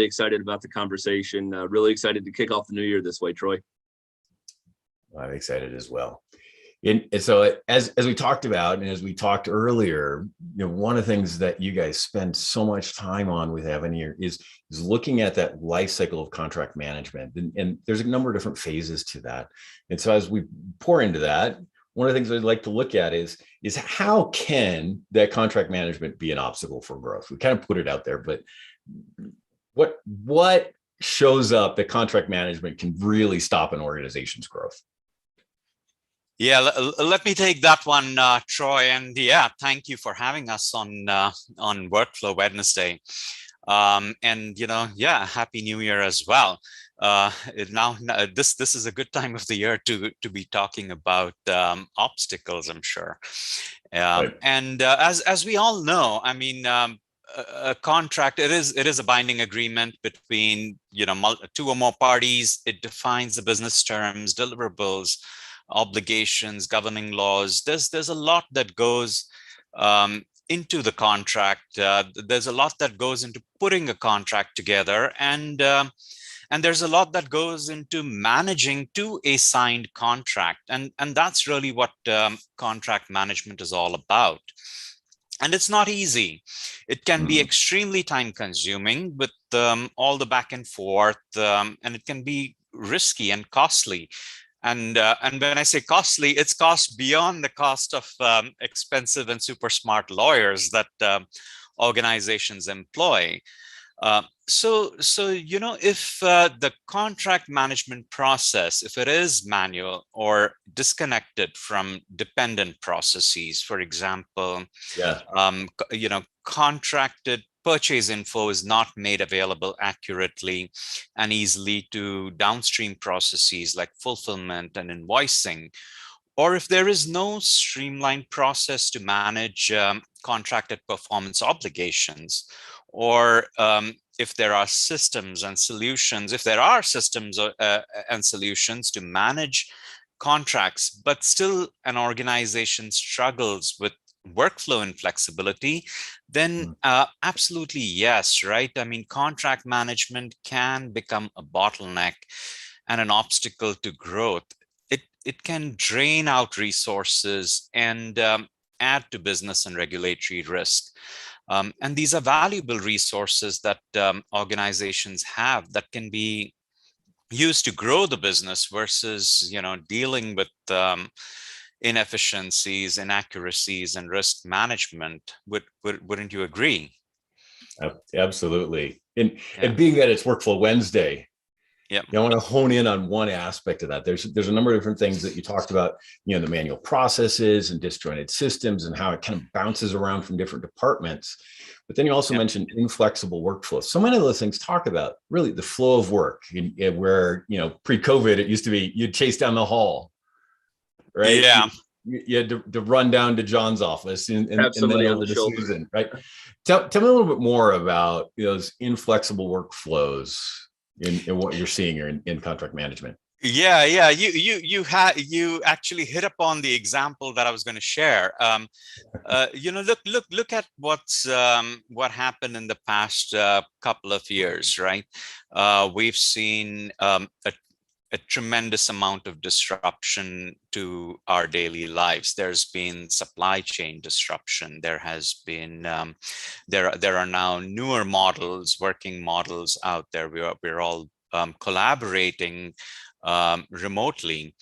excited about the conversation. Really excited to kick off the new year this way, Troy. I'm excited as well. And so as we talked about, and as we talked earlier, one of the things that you guys spend so much time on with Aavenir is looking at that life cycle of contract management. And there's a number of different phases to that. And so as we pour into that, one of the things I'd like to look at is how can that contract management be an obstacle for growth? We kind of put it out there, but what shows up that contract management can really stop an organization's growth? Yeah, let me take that one, Troy. And yeah, thank you for having us on Workflow Wednesday. And Happy New Year as well. This is a good time of the year to be talking about obstacles, I'm sure. Right. And as we all know, I mean, a contract, it is a binding agreement between two or more parties. It defines the business terms, deliverables, obligations, governing laws. There's a lot that goes into the contract. There's a lot that goes into putting a contract together, and there's a lot that goes into managing to a signed contract, and that's really what contract management is all about. And it's not easy. It can be extremely time consuming with all the back and forth, and it can be risky and costly. And when I say costly, it's cost beyond the cost of expensive and super smart lawyers that organizations employ. So if the contract management process, if it is manual or disconnected from dependent processes, for example, contracted purchase info is not made available accurately and easily to downstream processes like fulfillment and invoicing, or if there is no streamlined process to manage contracted performance obligations, or if there are systems and solutions, and solutions to manage contracts, but still an organization struggles with workflow inflexibility, then absolutely yes, right? I mean, contract management can become a bottleneck and an obstacle to growth. It can drain out resources and add to business and regulatory risk. And these are valuable resources that organizations have that can be used to grow the business versus dealing with inefficiencies, inaccuracies, and risk management. Wouldn't you agree? Absolutely. And being that it's Workflow Wednesday, I want to hone in on one aspect of that. There's a number of different things that you talked about, the manual processes and disjointed systems and how it kind of bounces around from different departments. But then you also mentioned inflexible workflows. So many of those things talk about really the flow of work, where, pre-COVID, it used to be you'd chase down the hall, right? Yeah. You had to run down to John's office and have somebody on the shoulder, decision, right? Tell me a little bit more about those inflexible workflows in what you're seeing here in contract management. Yeah. You actually hit upon the example that I was going to share. Look at what happened in the past couple of years, right? We've seen a tremendous amount of disruption to our daily lives. There's been supply chain disruption. There has been there are now newer models, working models out there. We're all collaborating remotely,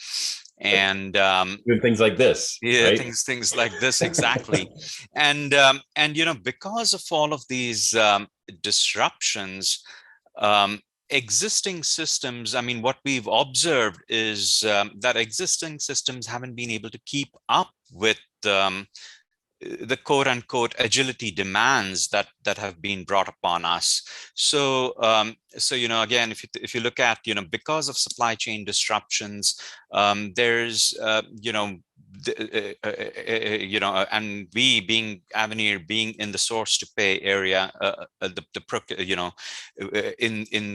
and doing things like this. Yeah, right? things like this, exactly. And because of all of these disruptions, existing systems, I mean, what we've observed is that existing systems haven't been able to keep up with the quote unquote agility demands that have been brought upon us. So again, if you look at because of supply chain disruptions, there's and we being Aavenir being in the source to pay area, in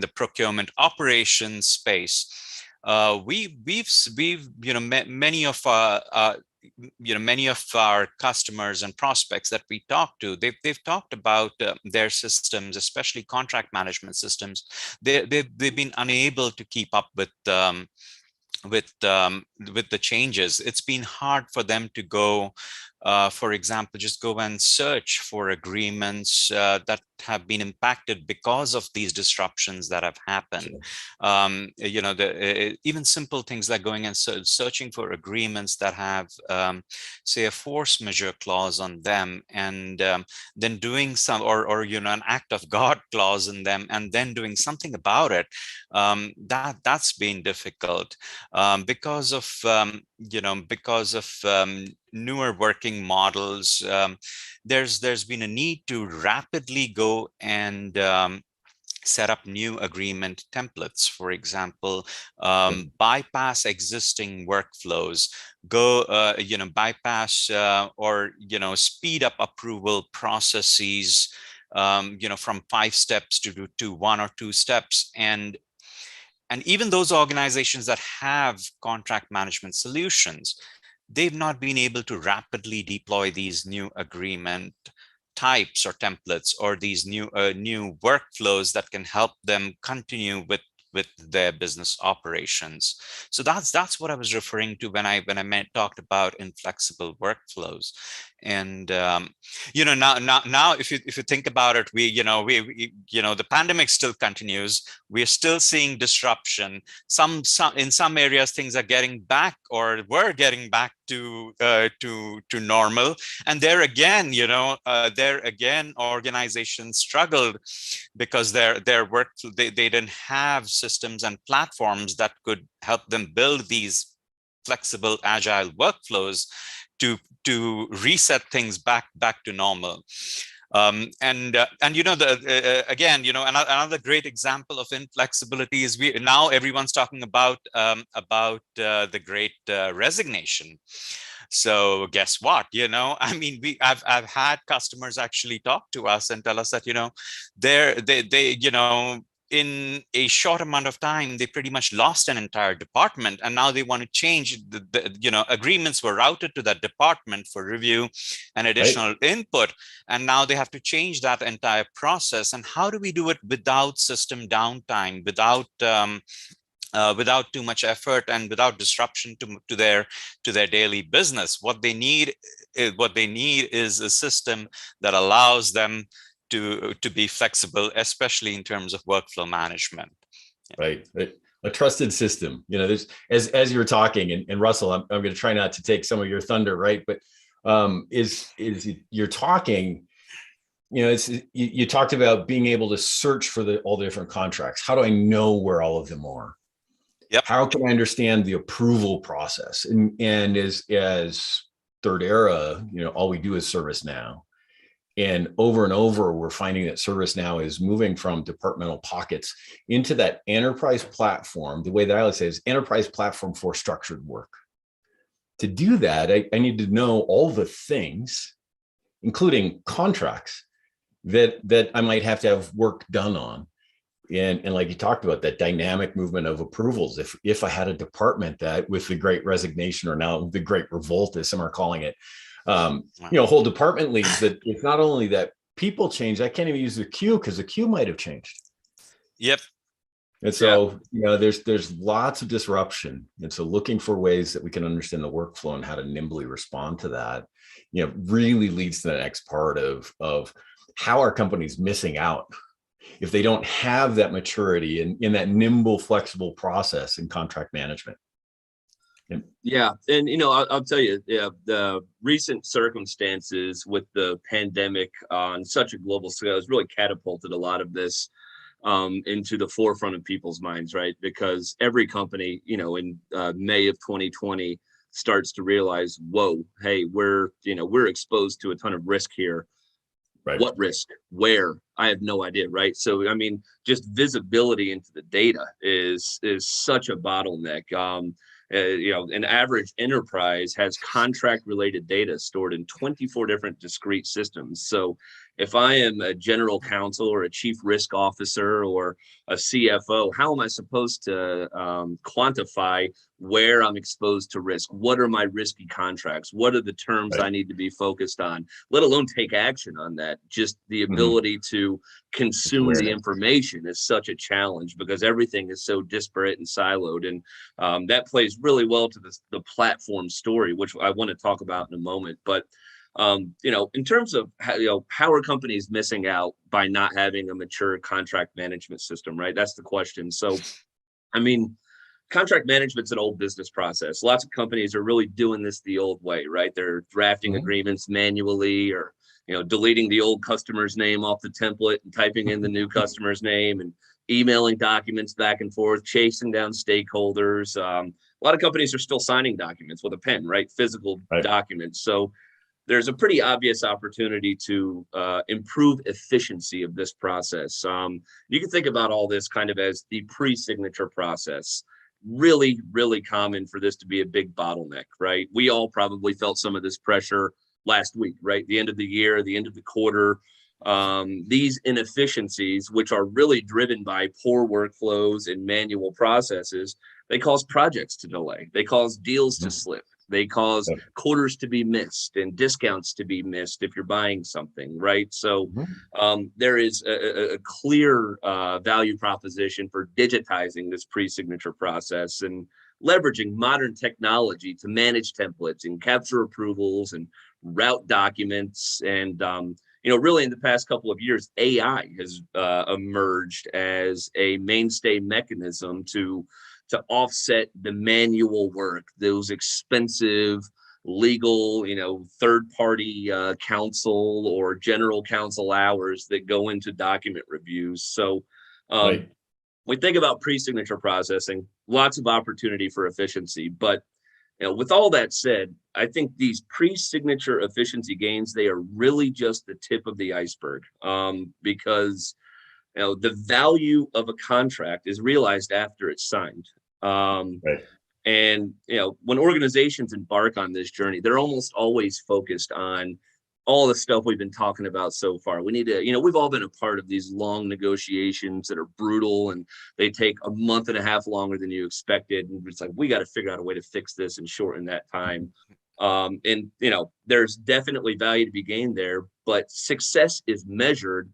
the procurement operations space, we've many of many of our customers and prospects that we talk to, they've talked about their systems, especially contract management systems. They've been unable to keep up with the changes. It's been hard for them to go, for example, just go and search for agreements that have been impacted because of these disruptions that have happened. Even simple things like going and searching for agreements that have, say, a force majeure clause on them, and then doing some, or an act of God clause in them, and then doing something about it. That's been difficult. Because of newer working models. There's been a need to rapidly go and set up new agreement templates, for example, bypass existing workflows, go bypass or speed up approval processes, from 5 steps to 1 or 2 steps. And even those organizations that have contract management solutions, they've not been able to rapidly deploy these new agreement types or templates, or these new workflows that can help them continue with their business operations. So that's what I was referring to when I talked about inflexible workflows. And now if you think about it, we the pandemic still continues. We're still seeing disruption. Some in some areas things are getting back, or were getting back to normal. And there again, organizations struggled because their work, they didn't have systems and platforms that could help them build these flexible, agile workflows to reset things back to normal. Another great example of inflexibility is now everyone's talking about the great resignation. So guess what? I've had customers actually talk to us and tell us that they in a short amount of time, they pretty much lost an entire department, and now they want to change agreements were routed to that department for review and additional input, and now they have to change that entire process. And how do we do it without system downtime, without too much effort, and without disruption to their daily business? What they need is a system that allows them to be flexible, especially in terms of workflow management. Right. A trusted system. There's, as you were talking, and Russell, I'm going to try not to take some of your thunder, right? But you're talking, you talked about being able to search for all the different contracts. How do I know where all of them are? Yep. How can I understand the approval process? And as third era, all we do is ServiceNow. And over, we're finding that ServiceNow is moving from departmental pockets into that enterprise platform. The way that I would say is enterprise platform for structured work. To do that, I need to know all the things, including contracts, that I might have to have work done on. And like you talked about, that dynamic movement of approvals. If I had a department that, with the great resignation, or now the great revolt, as some are calling it, whole department leads, that it's not only that people change, I can't even use the queue because the queue might have changed. Yep. And so, there's lots of disruption. And so looking for ways that we can understand the workflow and how to nimbly respond to that, really leads to the next part of how our company's missing out if they don't have that maturity in that nimble, flexible process in contract management. Yeah. And, I'll tell you, the recent circumstances with the pandemic on such a global scale has really catapulted a lot of this into the forefront of people's minds, right? Because every company, in May of 2020 starts to realize, whoa, hey, we're exposed to a ton of risk here. Right. What risk? Where? I have no idea, right? So, just visibility into the data is such a bottleneck. An average enterprise has contract related data stored in 24 different discrete systems. So If I am a general counsel or a chief risk officer or a CFO, how am I supposed to quantify where I'm exposed to risk? What are my risky contracts? What are the terms Right. I need to be focused on, let alone take action on that? Just the ability to consume the information is such a challenge because everything is so disparate and siloed. And that plays really well to the platform story, which I want to talk about in a moment. But in terms of how are companies missing out by not having a mature contract management system, right? That's the question. So, I mean, contract management's an old business process. Lots of companies are really doing this the old way, right? They're drafting agreements manually, or deleting the old customer's name off the template and typing in the new customer's name, and emailing documents back and forth, chasing down stakeholders. A lot of companies are still signing documents with a pen, right? Physical documents. So there's a pretty obvious opportunity to improve efficiency of this process. You can think about all this kind of as the pre-signature process. Really, really common for this to be a big bottleneck, right? We all probably felt some of this pressure last week, right? The end of the year, the end of the quarter. These inefficiencies, which are really driven by poor workflows and manual processes, they cause projects to delay. They cause deals to slip. They cause quarters to be missed and discounts to be missed if you're buying something, right? So there is a clear value proposition for digitizing this pre-signature process and leveraging modern technology to manage templates and capture approvals and route documents. And really in the past couple of years, AI has emerged as a mainstay mechanism to offset the manual work, those expensive legal, third-party counsel or general counsel hours that go into document reviews. So we think about pre-signature processing, lots of opportunity for efficiency. But with all that said, I think these pre-signature efficiency gains, they are really just the tip of the iceberg, because the value of a contract is realized after it's signed. And when organizations embark on this journey, they're almost always focused on all the stuff we've been talking about so far. We need to, we've all been a part of these long negotiations that are brutal, and they take a month and a half longer than you expected. And it's like, we got to figure out a way to fix this and shorten that time. And there's definitely value to be gained there, but success is measured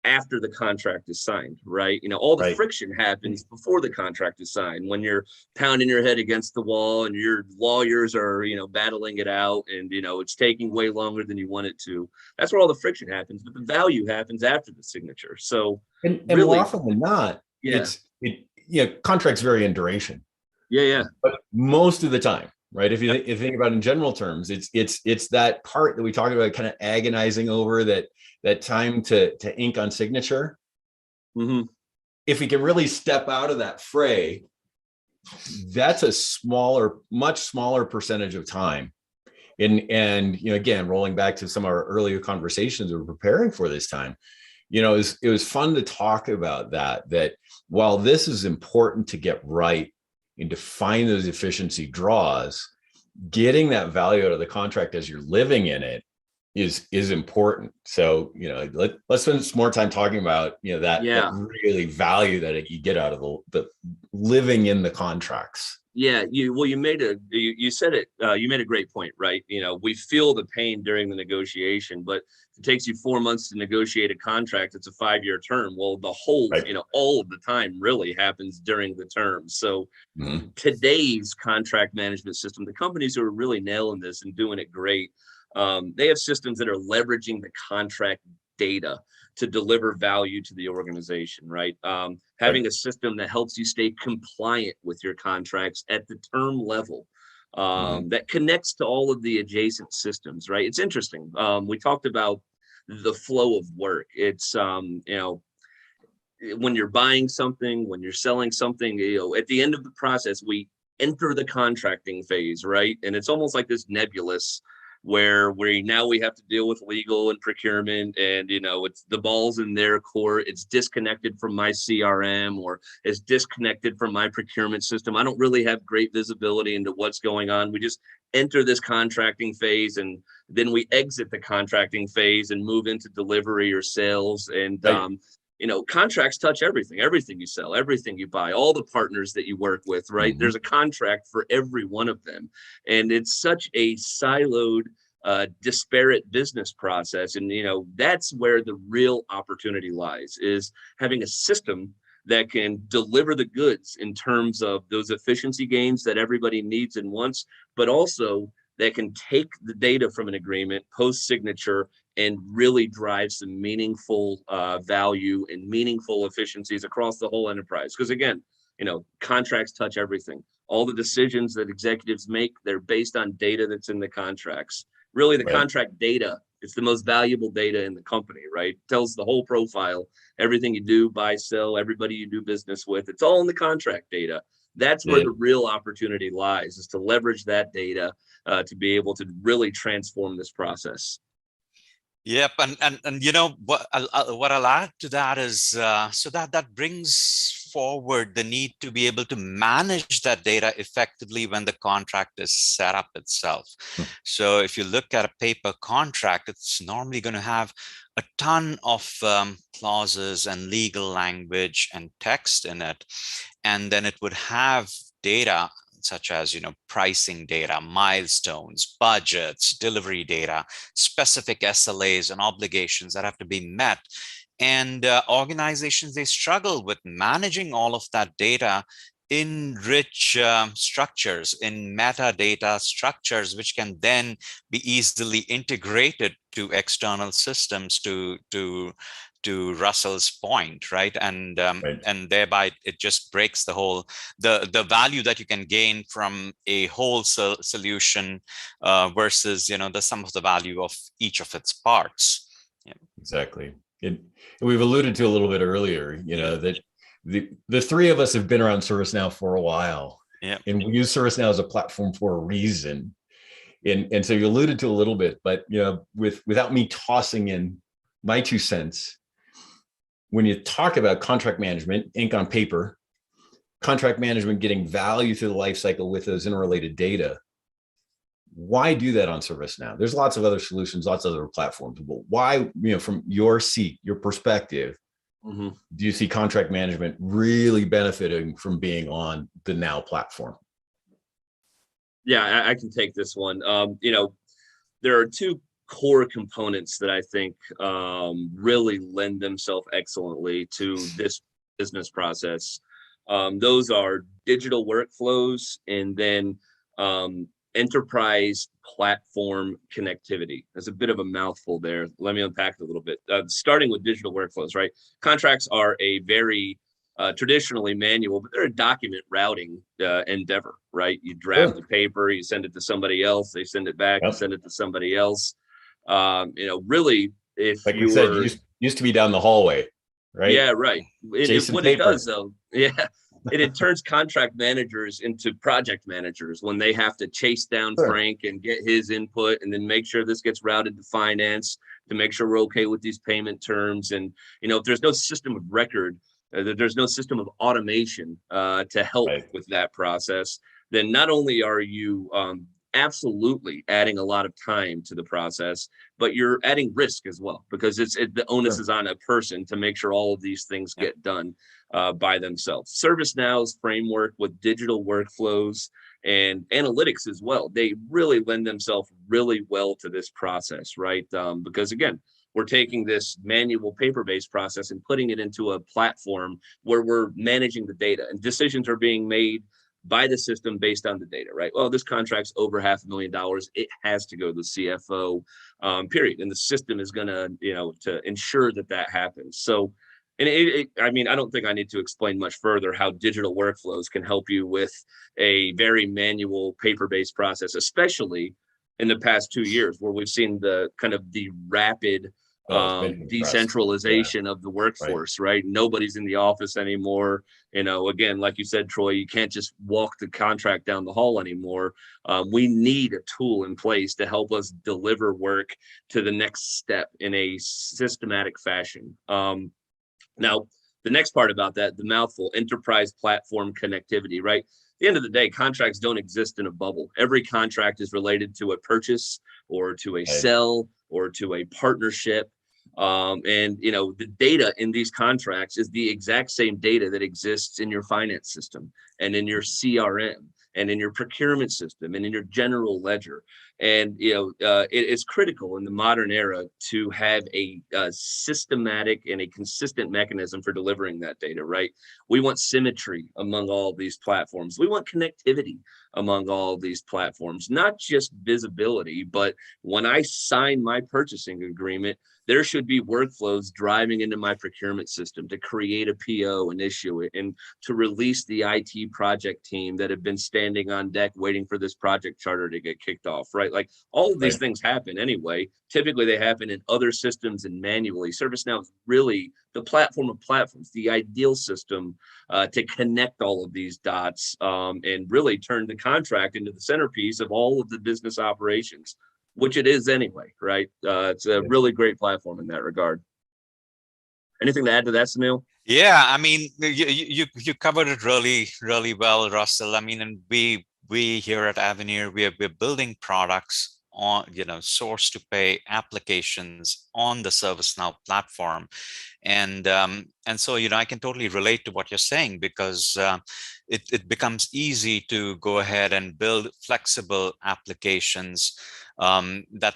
after the contract is signed, right? All the friction happens before the contract is signed, when you're pounding your head against the wall and your lawyers are, battling it out, and, it's taking way longer than you want it to. That's where all the friction happens, but the value happens after the signature. So, and really, more often than not, contracts vary in duration. But most of the time, right? If you think about it in general terms, it's that part that we talked about, kind of agonizing over that time to ink on signature. If we can really step out of that fray, that's a much smaller percentage of time. And again, rolling back to some of our earlier conversations we were preparing for this time, it was fun to talk about that while this is important to get right and to find those efficiency draws, getting that value out of the contract as you're living in it is important. So, let's spend some more time talking about, that really value that you get out of the living in the contracts. Yeah, you made you said it, you made a great point, right? We feel the pain during the negotiation, but it takes you 4 months to negotiate a contract. It's a 5-year term. Well, the whole, all of the time really happens during the term. So today's contract management system, the companies who are really nailing this and doing it great, they have systems that are leveraging the contract data to deliver value to the organization, right? Having a system that helps you stay compliant with your contracts at the term level, that connects to all of the adjacent systems, right? It's interesting. We talked about the flow of work. It's, when you're buying something, when you're selling something, at the end of the process, we enter the contracting phase, right? And it's almost like this nebulous where now we have to deal with legal and procurement, and it's the ball's in their court. It's disconnected from my CRM, or it's disconnected from my procurement system. I don't really have great visibility into what's going on. We just enter this contracting phase, and then we exit the contracting phase and move into delivery or sales. And Right. Contracts touch everything you sell, everything you buy, all the partners that you work with, right? Mhm. There's a contract for every one of them. And it's such a siloed, disparate business process. And, that's where the real opportunity lies, is having a system that can deliver the goods in terms of those efficiency gains that everybody needs and wants, but also that can take the data from an agreement post signature and really drive some meaningful value and meaningful efficiencies across the whole enterprise. Because again, contracts touch everything. All the decisions that executives make, they're based on data that's in the contracts. Really, the Right. contract data, it's the most valuable data in the company, right? It tells the whole profile, everything you do, buy, sell, everybody you do business with. It's all in the contract data. That's where Yeah. the real opportunity lies, is to leverage that data to be able to really transform this process. Yep, and what I'll add to that is so that brings forward the need to be able to manage that data effectively when the contract is set up itself. Hmm. So if you look at a paper contract, it's normally going to have a ton of clauses and legal language and text in it, and then it would have data such as pricing data, milestones, budgets, delivery data, specific SLAs and obligations that have to be met. And organizations, they struggle with managing all of that data in rich structures, in metadata structures, which can then be easily integrated to external systems to Russell's point, right? And Right. and thereby it just breaks the value that you can gain from a whole solution versus the sum of the value of each of its parts. Yeah. Exactly. And we've alluded to a little bit earlier, that the three of us have been around ServiceNow for a while, Yeah. and we use ServiceNow as a platform for a reason. And so you alluded to a little bit, but without me tossing in my 2 cents, when you talk about contract management, ink on paper, contract management getting value through the life cycle with those interrelated data, why do that on ServiceNow? There's lots of other solutions, lots of other platforms, but why, from your seat, your perspective, Mm-hmm. do you see contract management really benefiting from being on the Now platform? Yeah, I can take this one. There are two core components that I think really lend themselves excellently to this business process. Those are digital workflows, and then enterprise platform connectivity. There's a bit of a mouthful there. Let me unpack it a little bit. Starting with digital workflows, right? Contracts are a very traditionally manual, but they're a document routing endeavor, right? You draft the paper, you send it to somebody else, they send it back, you Yep. send it to somebody else. Really, if Like you we said, were, used to be down the hallway, right? yeah, right. Chasing What it paper. does, though, yeah, it turns contract managers into project managers when they have to chase down Sure. Frank and get his input, and then make sure this gets routed to finance to make sure we're okay with these payment terms. And if there's no system of record, there's no system of automation to help Right. with that process, then not only are you absolutely adding a lot of time to the process, but you're adding risk as well, because the onus Sure. is on a person to make sure all of these things Yeah. get done by themselves. ServiceNow's framework with digital workflows and analytics as well, they really lend themselves really well to this process, right? Because again, we're taking this manual paper-based process and putting it into a platform where we're managing the data, and decisions are being made by the system based on the data, right? Well, this contract's over $500,000. It has to go to the CFO, period. And the system is going to, to ensure that happens. So, and I don't think I need to explain much further how digital workflows can help you with a very manual paper-based process, especially in the past 2 years, where we've seen the rapid Oh, it's been compressed. Yeah, decentralization of the right. workforce, right? Nobody's in the office anymore. Again, like you said, Troy, you can't just walk the contract down the hall anymore. We need a tool in place to help us deliver work to the next step in a systematic fashion. Now, the next part about that, the mouthful, enterprise platform connectivity, right? At the end of the day, contracts don't exist in a bubble. Every contract is related to a purchase or to a Right. sell or to a partnership. And the data in these contracts is the exact same data that exists in your finance system and in your CRM and in your procurement system and in your general ledger. And it's critical in the modern era to have a systematic and a consistent mechanism for delivering that data. Right? We want symmetry among all of these platforms. We want connectivity among all of these platforms, not just visibility, but when I sign my purchasing agreement, there should be workflows driving into my procurement system to create a PO and issue it, and to release the IT project team that have been standing on deck waiting for this project charter to get kicked off, right? Like all of these Right. things happen anyway. Typically they happen in other systems and manually. ServiceNow is really the platform of platforms, the ideal system to connect all of these dots and really turn the contract into the centerpiece of all of the business operations, which it is anyway, right? It's a really great platform in that regard. Anything to add to that, Sunil? Yeah, I mean, you covered it really, really well, Russell. I mean, and we here at Aavenir, we're building products on, source to pay applications on the ServiceNow platform. And so, I can totally relate to what you're saying, because it becomes easy to go ahead and build flexible applications that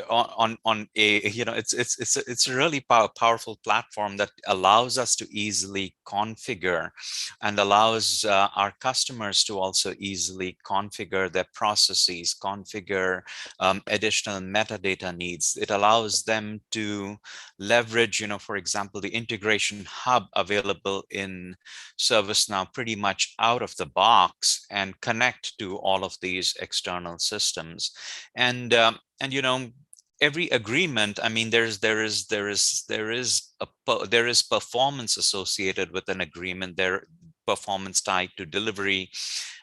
on a, it's a really powerful platform that allows us to easily configure and allows our customers to also easily configure their processes, configure additional metadata needs. It allows them to leverage, for example, the integration hub available in ServiceNow pretty much out of the box and connect to all of these external systems. And every agreement, I mean, there is performance associated with an agreement. There performance tied to delivery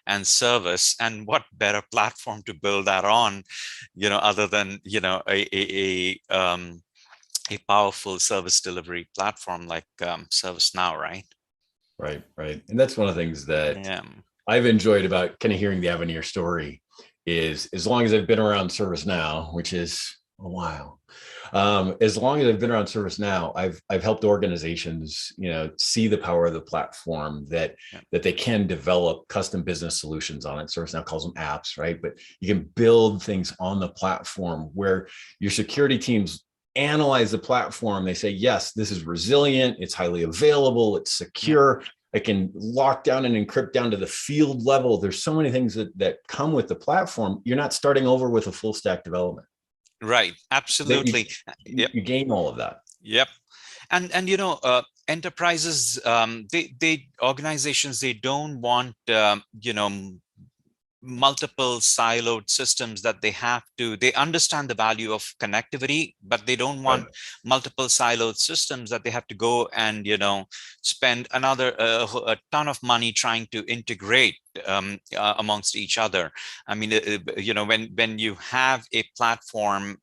and service, and what better platform to build that on, other than a powerful service delivery platform like ServiceNow, right? Right. And that's one of the things that I've enjoyed about kind of hearing the Aavenir story is, as long as I've been around ServiceNow, which is a while, as long as I've been around ServiceNow, I've helped organizations, see the power of the platform, that they can develop custom business solutions on it. ServiceNow calls them apps, right? But you can build things on the platform where your security teams analyze the platform. They say, yes, this is resilient, it's highly available, it's secure. I can lock down and encrypt down to the field level. There's so many things that come with the platform. You're not starting over with a full stack development. Right. Absolutely. You gain all of that. Yep. And enterprises, organizations, they don't want, multiple siloed systems that they understand the value of connectivity, but they don't want multiple siloed systems that they have to go and, spend another a ton of money trying to integrate amongst each other. I mean, when you have a platform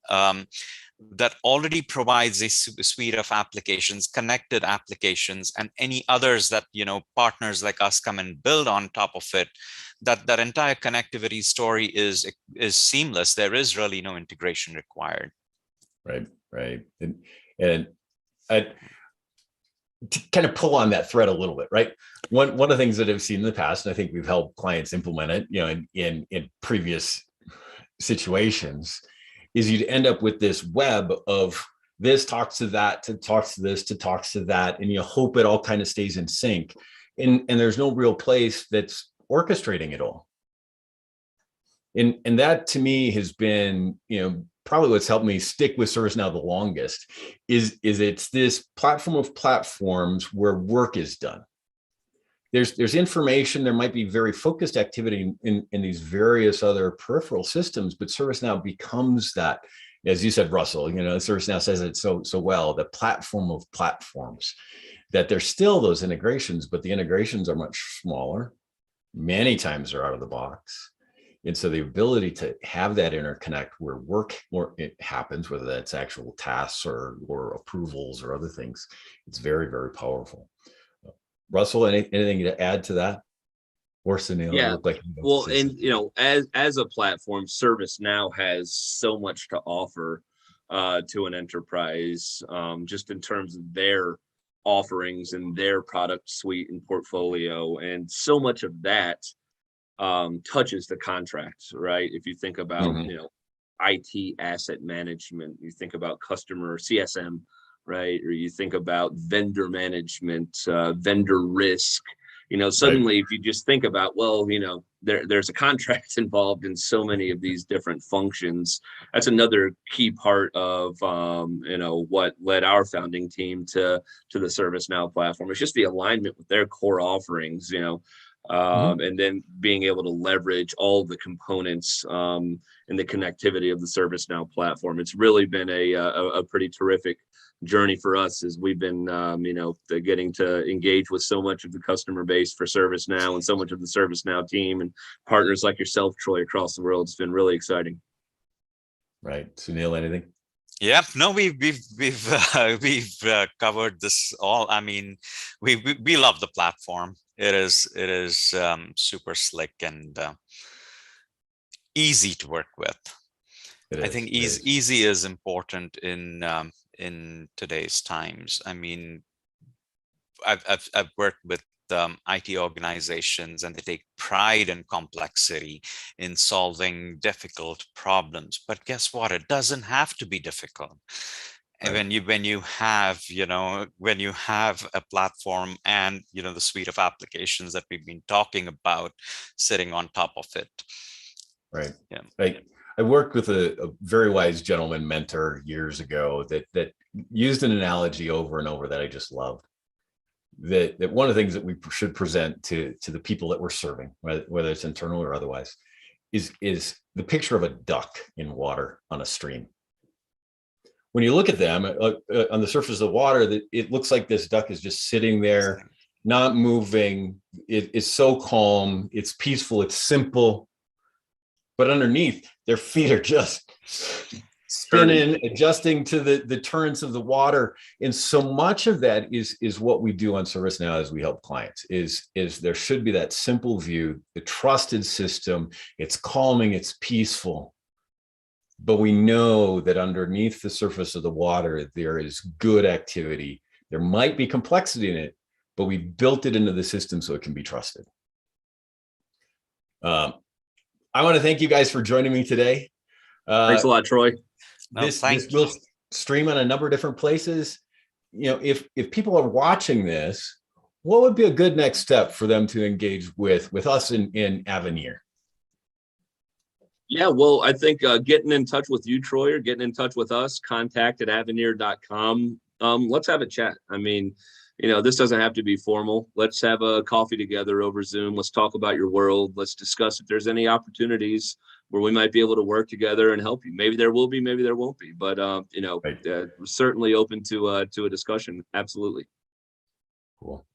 that already provides a suite of applications, connected applications, and any others that, partners like us come and build on top of it, that entire connectivity story is seamless. There is really no integration required. Right. And I, to kind of pull on that thread a little bit, right? One of the things that I've seen in the past, and I think we've helped clients implement it, in previous situations, is you'd end up with this web of this talks to that, to talks to this, to talks to that, and you hope it all kind of stays in sync. And there's no real place that's orchestrating it all. And that to me has been, probably what's helped me stick with ServiceNow the longest, is it's this platform of platforms where work is done. There's information, there might be very focused activity in these various other peripheral systems, but ServiceNow becomes that as you said, Russell, ServiceNow says it so well, the platform of platforms, that there's still those integrations, but the integrations are much smaller. Many times they're out of the box. And so the ability to have that interconnect where work or it happens, whether that's actual tasks or approvals or other things, it's very, very powerful. Russell, anything to add to that? Or Sunil? Yeah. Look like Well, and as a platform, ServiceNow has so much to offer to an enterprise, just in terms of their offerings and their product suite and portfolio, and so much of that touches the contracts, right? If you think about IT asset management, you think about customer CSM, right? Or you think about vendor management, vendor risk. Suddenly, right, if you just think about, well, there's a contract involved in so many of these different functions. That's another key part of what led our founding team to the ServiceNow platform. It's just the alignment with their core offerings, and then being able to leverage all the components and the connectivity of the ServiceNow platform. It's really been a pretty terrific journey for us, as we've been getting to engage with so much of the customer base for ServiceNow and so much of the ServiceNow team and partners like yourself, Troy, across the world. It's been really exciting. Right. Sunil, anything? Yeah, no, we've covered this all. I mean, we love the platform. It is super slick and easy to work with. I think easy is important in today's times. I mean, I've worked with IT organizations, and they take pride in complexity, in solving difficult problems. But guess what? It doesn't have to be difficult. And when you have a platform and the suite of applications that we've been talking about sitting on top of it. Right. Yeah. I worked with a very wise gentleman mentor years ago that used an analogy over and over that I just loved. That one of the things that we should present to the people that we're serving, whether it's internal or otherwise, is the picture of a duck in water on a stream. When you look at them on the surface of the water, it looks like this duck is just sitting there, not moving. It is so calm, it's peaceful, it's simple. But underneath, their feet are just spinning, adjusting to the currents of the water. And so much of that is what we do on ServiceNow as we help clients, is there should be that simple view, the trusted system. It's calming, it's peaceful. But we know that underneath the surface of the water, there is good activity. There might be complexity in it, but we built it into the system so it can be trusted. I want to thank you guys for joining me today. Thanks a lot, Troy. This will stream on a number of different places. If people are watching this, what would be a good next step for them to engage with us in Aavenir? Yeah, well, I think getting in touch with you, Troy, or getting in touch with us, contact@Aavenir.com. Let's have a chat. I mean, this doesn't have to be formal. Let's have a coffee together over Zoom. Let's talk about your world. Let's discuss if there's any opportunities where we might be able to work together and help you. Maybe there will be, maybe there won't be, but we're certainly open to a discussion. Absolutely. Cool.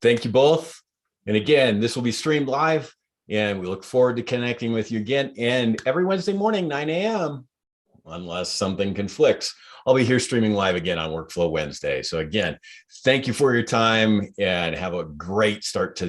Thank you both. And again, this will be streamed live, and we look forward to connecting with you again. And every Wednesday morning, 9 a.m., unless something conflicts, I'll be here streaming live again on Workflow Wednesday. So again, thank you for your time and have a great start to the new